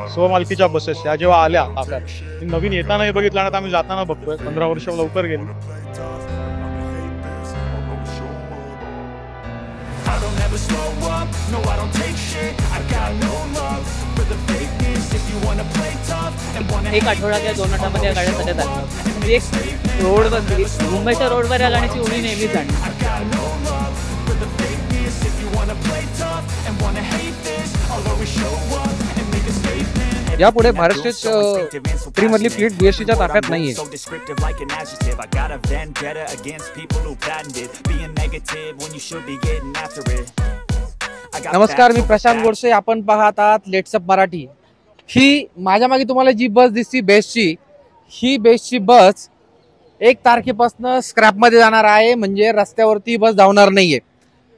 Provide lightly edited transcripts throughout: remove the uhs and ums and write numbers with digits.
स्वमालकीच्या buses या जेव्हा आल्या आपल्याला नवीन येतानाही बघितलं आणि आता आम्ही जाताना बघतोय 15 वर्ष लवकर गेली. एक आठवडा किंवा 2 आठवड्यामध्ये या गाड्या सगळ्या चालतात. म्हणजे एक रोडवर मुंबईच्या रोडवर या गाण्याची उडी नेहमीच आहे. यापुढे महाराष्ट्र थ्री मधली फ्लीट बीएसटीच्या ताफ्यात नाहीये. नमस्कार, मी प्रशांत गोडसे. आपण पाहत आहात लेट्सअप मराठी. ही माझ्या मागे तुम्हाला जी बस दिसती बेस्टची, ही बेस्टची बस 1 तारखेपासून स्क्रॅपमध्ये जाणार आहे. म्हणजे रस्त्यावरती बस धावणार नाहीये.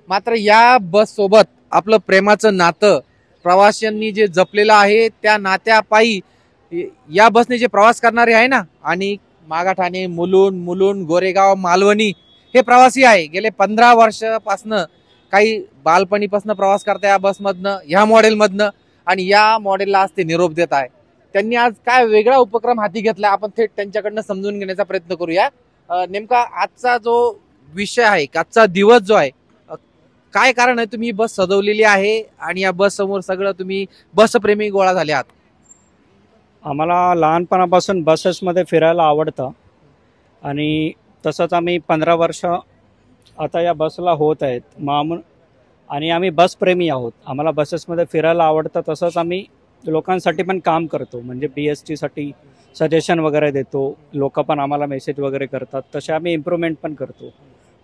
मात्र या बस सोबत आपलं प्रेमाचं नातं प्रवाशांनी जे जपलेलं आहे, त्या नात्यापायी या बसने जे प्रवास करणारे आहे ना, आणि मागाठाणे, मुलुंड, गोरेगाव, मालवणी हे प्रवासी आहे. गेले 15 वर्षापासनं, काही बालपणीपासून प्रवास करता या बसमधनं, ह्या मॉडेलमधनं, आणि या मॉडेलला आज ते निरोप देत आहे. त्यांनी आज काय वेगळा उपक्रम हाती घेतला, आपण थेट त्यांच्याकडनं समजून घेण्याचा प्रयत्न करूया. नेमका आजचा जो विषय आहे, आजचा दिवस जो आहे, काय कारण आहे तुम्ही बस सजवलेली आहे आणि या बस समोर सगळं तुम्ही बसप्रेमी गोळा झाले आहात? आम्हाला लहानपणापासून बसेसमध्ये फिरायला आवडतं आणि तसंच आम्ही 15 वर्ष आता या बसला होत आहेत आणि आम्ही बसप्रेमी आहोत. आम्हाला बसेसमध्ये फिरायला आवडतं. तसंच आम्ही लोकांसाठी पण काम करतो. म्हणजे BSTसाठी सजेशन वगैरे देतो. लोक पण आम्हाला मेसेज वगैरे करतात. तसे आम्ही इम्प्रूव्हमेंट पण करतो.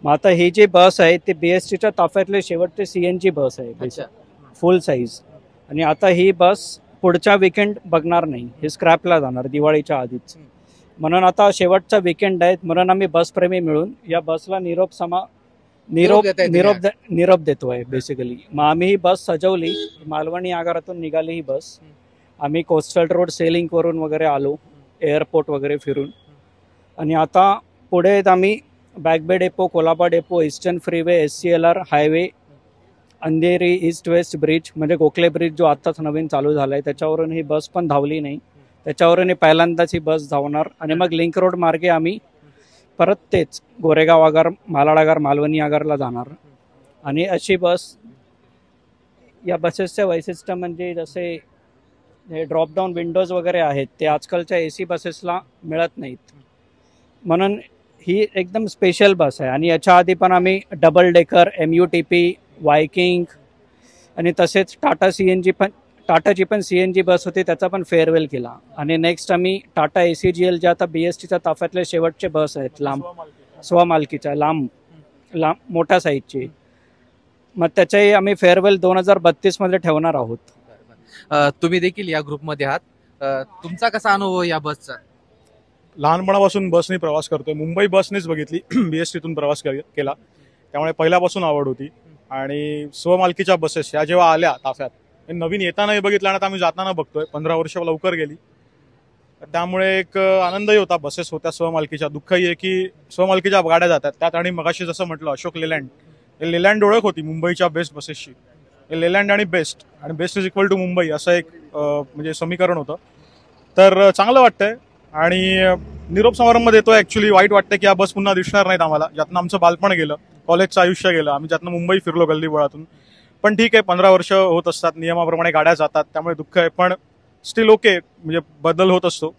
मग आता ही जी बस आहे ती BSTच्या ताफ्यातले शेवटचे CNG बस आहे, फुल साईज. आणि आता ही बस पुढच्या विकेंड बघणार नाही, ही स्क्रॅपला जाणार दिवाळीच्या आधीच. म्हणून आता शेवटचा विकेंड आहे, म्हणून आम्ही बसप्रेमी मिळून या बसला निरोप देतोय बेसिकली. मग आम्ही ही बस सजवली. मालवणी आगारातून निघाली ही बस. आम्ही कोस्टल रोड सेलिंग वरून वगैरे आलो, एअरपोर्ट वगैरे फिरून. आणि आता पुढे आम्ही Backbay depot, Colaba depot, eastern freeway, SCLR highway, Andheri east west bridge, म्हणजे गोखले ब्रिज जो आत्ताच नवीन चालू झाला आहे, त्याच्यावरून ही बस पण धावली नाही. त्याच्यावरून पहिल्यांदाच ही बस धावणार. आणि मग लिंक रोड मार्गे आम्ही परत तेच गोरेगाव आगार, मालाड आगार, मालवणी आगारला जाणार. आणि अशी बस, या बसेसचं वैशिष्ट्य म्हणजे जसे हे ड्रॉपडाऊन विंडोज वगैरे आहेत, ते आजकालच्या AC बसेसला मिळत नाहीत. म्हणून ही एकदम स्पेशल बस आहे. आणि याच्या आधी पण आम्ही डबल डेकर, MUTP, वायकिंग आणि तसेच टाटाची पण CNG बस होती, त्याचा पण फेअरवेल केला. आणि नेक्स्ट आम्ही टाटा ACGL, जे आता BSTच्या ताफ्यातले शेवटचे बस आहेत, लांब स्वमालकीच्या, लांब मोठ्या साईजची, मग त्याच्याही आम्ही फेअरवेल 2032 मध्ये ठेवणार आहोत. तुम्ही देखील या ग्रुपमध्ये आहात. तुमचा कसा अनुभव या बसचा? लहानपणापासून बसने प्रवास करतोय. मुंबई बसनेच बघितली, BSTतून प्रवास केला, त्यामुळे पहिल्यापासून आवड होती. आणि स्वमालकीच्या बसेस या जेव्हा आल्या ताफ्यात, नवीन येतानाही बघितलं आणि आता आम्ही जाताना बघतोय 15 वर्ष लवकर गेली. त्यामुळे एक आनंदही होता. बसेस होत्या स्वमालकीच्या. दुःखही आहे की स्वमालकीच्या गाड्या जातात त्यात. आणि मगाशी जसं म्हटलं, अशोक लेलँड, हे लेलँड ओळख होती मुंबईच्या बेस्ट बसेसची. हे लेलँड आणि BEST is equal to Mumbai असं एक म्हणजे समीकरण होतं. तर चांगलं वाटतंय. आणि निरोप समारंभ देतोय. ऍक्च्युली वाईट वाटतंय की या बस पुन्हा दिसणार नाहीत आम्हाला, ज्यातनं आमचं बालपण गेलं, कॉलेजचं आयुष्य गेलं, आम्ही ज्यातनं मुंबई फिरलो गल्लीबोळातून. पण ठीक आहे, 15 वर्ष होत असतात, नियमाप्रमाणे गाड्या जातात, त्यामुळे दुःख आहे. पण स्टील ओके, म्हणजे बदल होत असतो,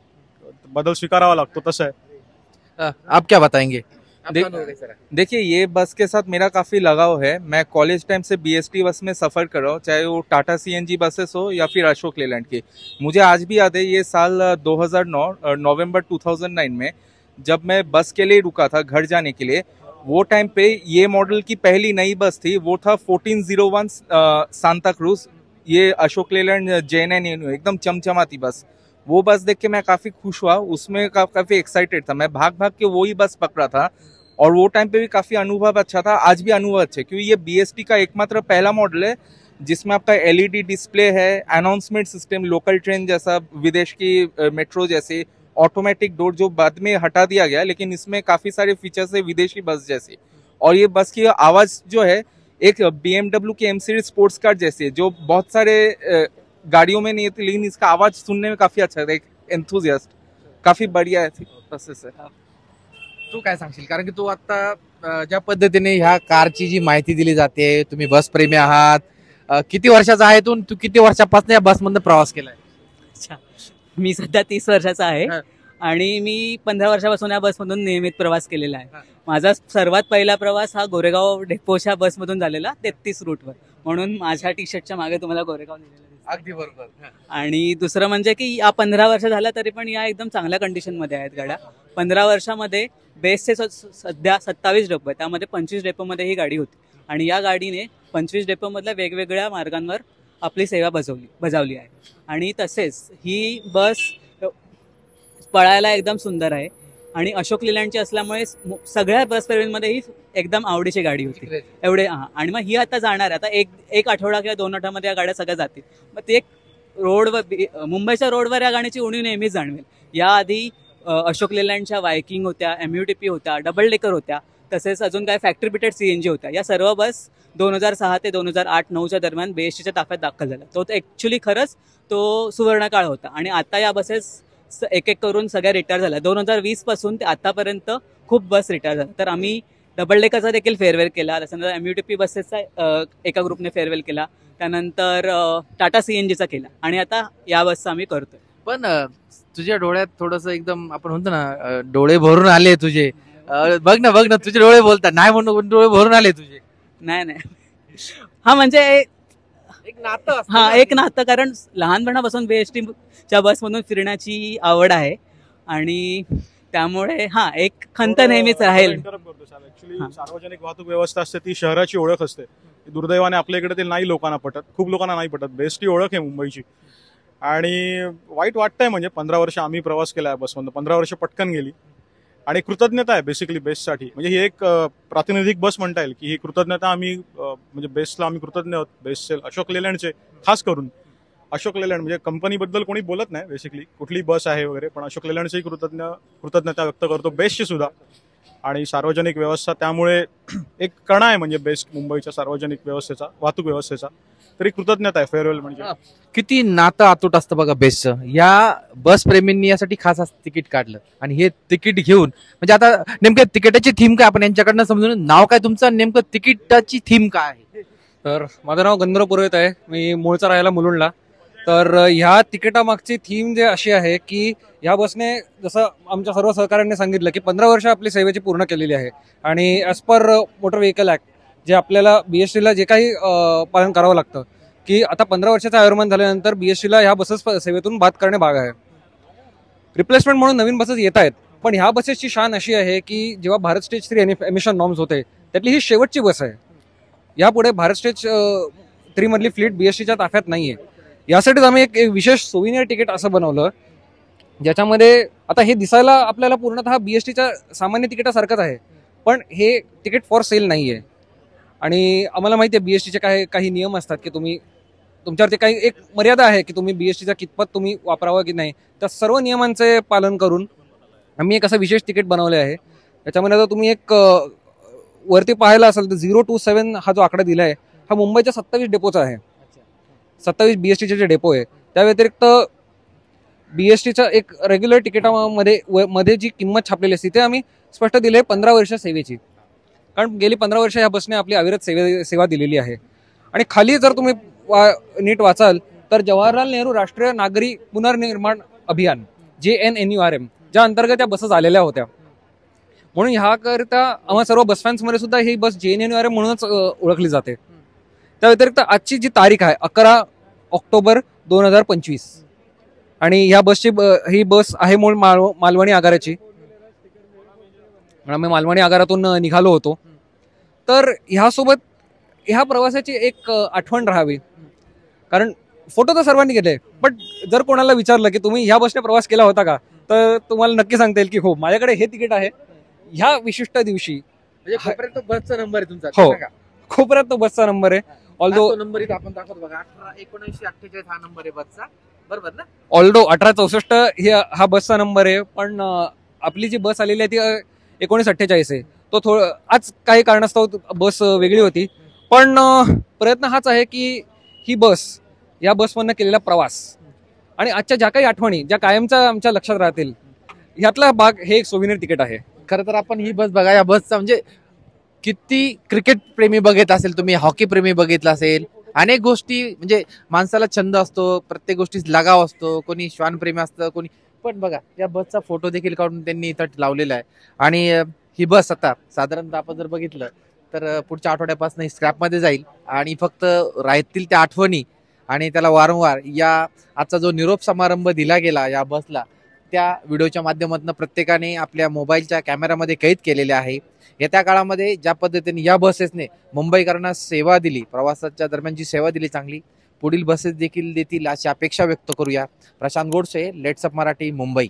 बदल स्वीकारावा लागतो, तसं आहे. आप क्या बताएंगे? देखिए, ये बस के साथ मेरा काफ़ी लगाव है. मैं कॉलेज टाइम से BST बस में सफ़र कर रहा हूँ, चाहे वो टाटा CNG बसेस हो या फिर अशोक लेलैंड की. मुझे आज भी याद है, ये साल 2009 नवंबर 2009 में जब मैं बस के लिए रुका था घर जाने के लिए, वो टाइम पे ये मॉडल की पहली नई बस थी, वो था 1401 सांता क्रूज. ये अशोक लेलैंड JN एकदम चमचमाती बस. वो बस देख के मैं काफ़ी खुश हुआ, उसमें काफ़ी एक्साइटेड था. मैं भाग के वही बस पकड़ा था और वो टाइम पे भी काफ़ी अनुभव अच्छा था. आज भी अनुभव अच्छे, क्योंकि ये BST का एकमात्र पहला मॉडल है जिसमें आपका LED डिस्प्ले है, अनाउंसमेंट सिस्टम, लोकल ट्रेन जैसा, विदेश की मेट्रो जैसे, ऑटोमेटिक डोर जो बाद में हटा दिया गया, लेकिन इसमें काफ़ी सारे फीचर्स है विदेशी बस जैसे. और ये बस की आवाज़ जो है एक BMW की M सीरीज स्पोर्ट्स कार जैसी है, जो बहुत सारे गाड़ियों में नहीं थी, लेकिन इसका आवाज सुनने में काफी अच्छा था, एक एंथुजियास्ट, काफी बढ़िया है बसेस है। तू काय सांगशील, कारण की तू आता ज्या पद्धतीने ह्या कारची जी माहिती दिली जाते, तुम्ही बस प्रेमी आहात, किती वर्षाचा आहे तू किती वर्षापासून या बसमधनं प्रवास केलाय? अच्छा, मी सध्या 30 वर्षाचा आहे हा. आणि मी 15 वर्षापासून या बसमधून नियमित प्रवास केलेला हा. आहे. माझा सर्वात पहिला प्रवास हा गोरेगाव डेपोच्या बसमधून झालेला 33 रूटवर, म्हणून माझ्या टी शर्टच्या मागे तुम्हाला गोरेगाव लिहिलेलं दिसेल. अगदी बरोबर. आणि दुसरं म्हणजे की या 15 वर्ष झाल्या तरी पण या एकदम चांगल्या कंडिशनमध्ये आहेत गाड्या. 15 वर्षामध्ये बेसचे सध्या 27 डेपो आहेत, त्यामध्ये 25 डेपोमध्ये ही गाडी होती आणि या गाडीने 25 डेपोमधल्या वेगवेगळ्या मार्गांवर आपली सेवा बजावली आहे. आणि तसेच ही बस पळायला एकदम सुंदर आहे आणि अशोक लेलँडची असल्यामुळे सगळ्या बस प्रेमींमध्ये ही एकदम आवडीची गाडी होती. एवढे आणि मग ही आता जाणार आहे, आता एक आठवडा किंवा 2 आठवड्यामध्ये या गाड्या सगळ्या जातील. मग ते एक रोडवर, मुंबईच्या रोडवर या गाण्याची उणीव नेहमीच जाणवेल. याआधी अशोक लेलँडच्या वायकिंग होत्या, MUTP होत्या, डबल डेकर होत्या, तसेच अजून काय फॅक्टरी फिटेड CNG होत्या. या सर्व बस 2006 ते 2008-9च्या दरम्यान BSTच्या ताफ्यात दाखल झाला. तो ॲक्च्युली खरंच तो सुवर्णकाळ होता आणि आता या बसेस एक एक करून सगळ्या रिटायर झाल्या. 2020 पासून ते आतापर्यंत खूप बस रिटायर झाल्या. तर आम्ही डबल डेकरचा देखील फेअरवेल केला, त्याच्यानंतर MUTP बसेसचा एका ग्रुपने फेअरवेल केला, त्यानंतर टाटा CNGचा केला आणि आता या बसचा आम्ही करतोय. पण तुझ्या डोळ्यात थोडस एकदम आपण म्हणतो ना, डोळे भरून आले तुझे. बघ ना तुझे डोळे बोलतात, नाही म्हणून डोळे भरून आले तुझे. नाही हा म्हणजे एक नातं असतं हा ना. एक नातं, कारण लहानपणापासून BSTच्या बसमधून फिरण्याची आवड आहे आणि त्यामुळे हा एक खंत नेहमीच राहील. ऍक्च्युली हा. सार्वजनिक वाहतूक व्यवस्था असते ती शहराची ओळख असते. दुर्दैवाने आपल्या इकडे ते नाही लोकांना पटत, खूप लोकांना नाही पटत. बेस्ट ही ओळख आहे मुंबईची आणि वाईट वाटतंय. म्हणजे 15 वर्ष आम्ही प्रवास केला आहे बसमधून, 15 वर्ष पटकन गेली आणि कृतज्ञता आहे बेसिकली बेस्टसाठी. म्हणजे ही एक प्रातिनिधिक बस म्हणता येईल की ही कृतज्ञता आम्ही म्हणजे बेस्टला आम्ही कृतज्ञ आहोत. बेस्टचे अशोक लेलँडचे खास करून अशोक लेलँड, म्हणजे कंपनीबद्दल कोणी बोलत नाही बेसिकली, कुठली बस आहे वगैरे, पण अशोक लेलँडचीही कृतज्ञता व्यक्त करतो, बेस्टची सुद्धा. आणि सार्वजनिक व्यवस्था त्यामुळे एक कणा आहे म्हणजे बेस्ट मुंबईच्या सार्वजनिक व्यवस्थेचा, वाहतूक व्यवस्थेचा. तरी कृतज्ञता आहे फेअरवेल म्हणजे. किती नातं अतूट असतं बघा बेस्टचं. या बस प्रेमींनी यासाठी खास असं तिकीट काढलं आणि हे तिकीट घेऊन, म्हणजे आता नेमकं तिकिटाची थीम काय आपण यांच्याकडनं समजून, नाव काय तुमचं, नेमकं तिकिटाची थीम काय आहे? तर माझं नाव गंधर्व पुरोहित आहे, मी मूळचा राहायला मुलुंडला. तर ह्या तिकिटामागची थीम जे अशी आहे की ह्या बसने, जसं आमच्या सर्व सहकाऱ्यांनी सांगितलं की 15 वर्ष आपली सेवेची पूर्ण केलेली आहे आणि as per motor vehicle act जे आपल्याला BSTला जे काही पालन करावं लागतं की आता 15 वर्षाचं आयुर्मान झाल्यानंतर BSTला ह्या बसेस सेवेतून बाद करणे भाग आहे. रिप्लेसमेंट म्हणून नवीन बसेस येत आहेत, पण ह्या बसेसची शान अशी आहे की जेव्हा भारत स्टेज 3 एमिशन नॉर्म्स होते त्यातली ही शेवटची बस आहे. यापुढे भारत स्टेज 3 मधली फ्लीट BSTच्या ताफ्यात नाही आहे. यासाठीच आम्ही एक विशेष सोविनियर तिकीट असं बनवलं, ज्याच्यामध्ये आता हे दिसायला आपल्याला पूर्णतः BSTच्या सामान्य तिकिटासारखंच आहे, पण हे तिकीट फॉर सेल नाही आहे. आणि आम्हाला माहिती आहे BSTचे काही नियम असतात की तुमच्यावरती काही एक मर्यादा आहे की तुम्ही BSTचा कितपत तुम्ही वापरावं की नाही. त्या सर्व नियमांचे पालन करून आम्ही एक असं विशेष तिकीट बनवले आहे. त्याच्यामध्ये आता तुम्ही एक वरती पाहायला असेल तर 027 हा जो आकडा दिला आहे हा मुंबईच्या 27 डेपोचा आहे. 27 BSTचे जे डेपो आहे, त्या व्यतिरिक्त BSTच्या एक रेग्युलर तिकिटामध्ये जी किंमत छापलेली असते ते आम्ही स्पष्ट दिले 15 वर्ष सेवेची, कारण गेली 15 वर्ष ह्या बसने आपली अविरत सेवा दिलेली आहे. आणि खाली जर तुम्ही नीट वाचाल तर जवाहरलाल नेहरू राष्ट्रीय नागरी पुनर्निर्माण अभियान JNNURM ज्या अंतर्गत या बसेस आलेल्या होत्या, म्हणून ह्याकरिता आम्हा सर्व बस फॅन्समध्ये सुद्धा ही बस JNNURM म्हणूनच ओळखली जाते. त्या व्यतिरिक्त आजची जी तारीख आहे 11 ऑक्टोबर 2025 आणि ह्या बसची ही बस आहे मूळ मालवणी आगाराची. आम्ही मालवणी आगारातून निघालो होतो. तर ह्यासोबत ह्या प्रवासाची एक आठवण राहावी, कारण फोटो तर सर्वांनी घेतले, पण जर कोणाला विचारलं की तुम्ही ह्या बसने प्रवास केला होता का, तर तुम्हाला नक्की सांगता येईल की हो, माझ्याकडे हे तिकीट आहे. ह्या विशिष्ट दिवशी म्हणजे बसचा नंबर आहे तुमचा? हो, कोपऱ्यात तो बसचा नंबर आहे. ऑल्दो नंबर इथे आपण दाखवतो बघा, 18-19-48 हा नंबर आहे बसचा, बरोबर ना? ऑल्दो 1864 हा बसचा नंबर आहे, पण आपली जी बस आलेली आहे ती 1948 आहे. तो आज काही कारणास्तव बस वेगळी होती, पण प्रयत्न हाच आहे की ही बस या बसमधनं केलेला प्रवास आणि आजच्या ज्या काही आठवणी ज्या कायमच्या आमच्या लक्षात राहतील ह्यातला भाग हे एक सोविनियर तिकीट आहे. खरं तर आपण ही बस बघा, या बसचा म्हणजे किती क्रिकेट प्रेमी बघित असेल तुम्ही, हॉकी प्रेमी बघितला असेल, अनेक गोष्टी म्हणजे माणसाला छंद असतो, प्रत्येक गोष्टीत लगाव असतो, कोणी श्वान प्रेमी असतं, कोणी पण बघा या बसचा फोटो देखील काढून त्यांनी इथं लावलेला आहे. आणि ही बस आता साधारणतः आपण जर बघितलं तर पुढच्या आठवड्यापासून ही स्क्रॅपमध्ये जाईल आणि फक्त राहतील त्या आठवणी आणि त्याला वारंवार या आजचा जो निरोप समारंभ दिला गेला या बसला त्या व्हिडिओच्या माध्यमातून प्रत्येकाने आपल्या मोबाईलच्या कॅमेरामध्ये कैद केलेले आहे. येत्या काळामध्ये ज्या पद्धतीने या बसेसने मुंबईकरांना सेवा दिली, प्रवासाच्या दरम्यानची सेवा दिली चांगली, पुढील बसेस देखील देतील अशी अपेक्षा व्यक्त करूया. Prashant Godse, let's up Marathi, Mumbai.